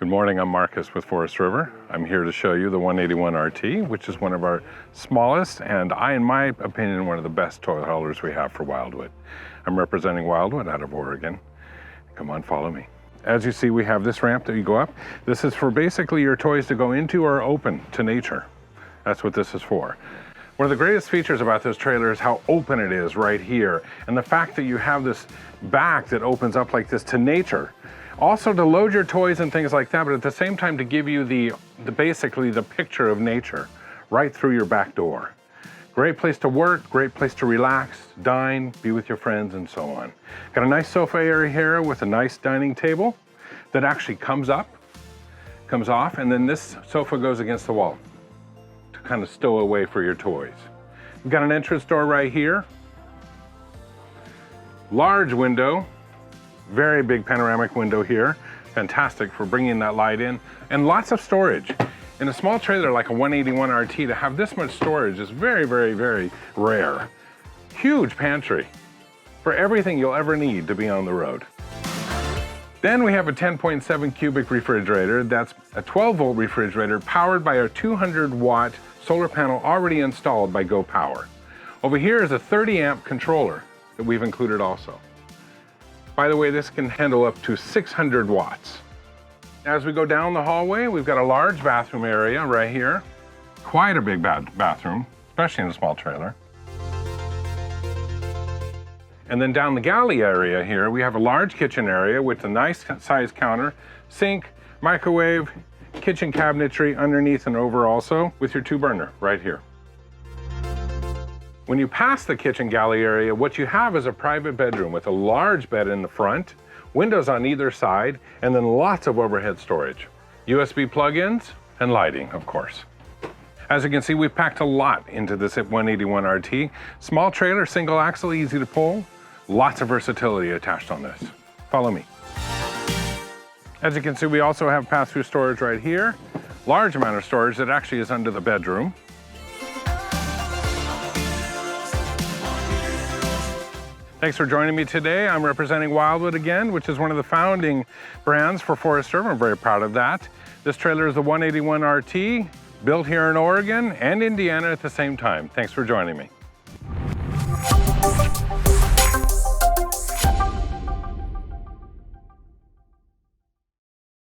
morning, I'm Marcus with Forest River. I'm here to show you the 181 RT, which is one of our smallest and, in my opinion, one of the best toy haulers we have for Wildwood. I'm representing Wildwood out of Oregon. Come on, follow me. As you see, we have this ramp that you go up. This is for basically your toys to go into or open to nature. That's what this is for. One of the greatest features about this trailer is how open it is right here, and the fact that you have this back that opens up like this to nature. Also to load your toys and things like that, but at the same time to give you basically the picture of nature right through your back door. Great place to work, great place to relax, dine, be with your friends, and so on. Got a nice sofa area here with a nice dining table that actually comes up, comes off, and then this sofa goes against the wall to kind of stow away for your toys. We've got an entrance door right here. Large window. Very big panoramic window here. Fantastic for bringing that light in. And lots of storage. In a small trailer like a 181 RT, to have this much storage is very, very, very rare. Huge pantry for everything you'll ever need to be on the road. Then we have a 10.7 cubic refrigerator. That's a 12-volt refrigerator powered by a 200-watt solar panel already installed by Go Power. Over here is a 30-amp controller that we've included also. By the way, this can handle up to 600 watts. As we go down the hallway, we've got a large bathroom area right here. Quite a big bathroom, especially in a small trailer. And then down the galley area here, we have a large kitchen area with a nice size counter, sink, microwave, kitchen cabinetry underneath and over also, with your 2-burner right here. When you pass the kitchen galley area, what you have is a private bedroom with a large bed in the front, windows on either side, and then lots of overhead storage. USB plug-ins and lighting, of course. As you can see, we've packed a lot into this 181 RT. Small trailer, single axle, easy to pull. Lots of versatility attached on this. Follow me. As you can see, we also have pass-through storage right here. Large amount of storage that actually is under the bedroom. Thanks for joining me today. I'm representing Wildwood again, which is one of the founding brands for Forest River. I'm very proud of that. This trailer is the 181 RT, built here in Oregon and Indiana at the same time. Thanks for joining me.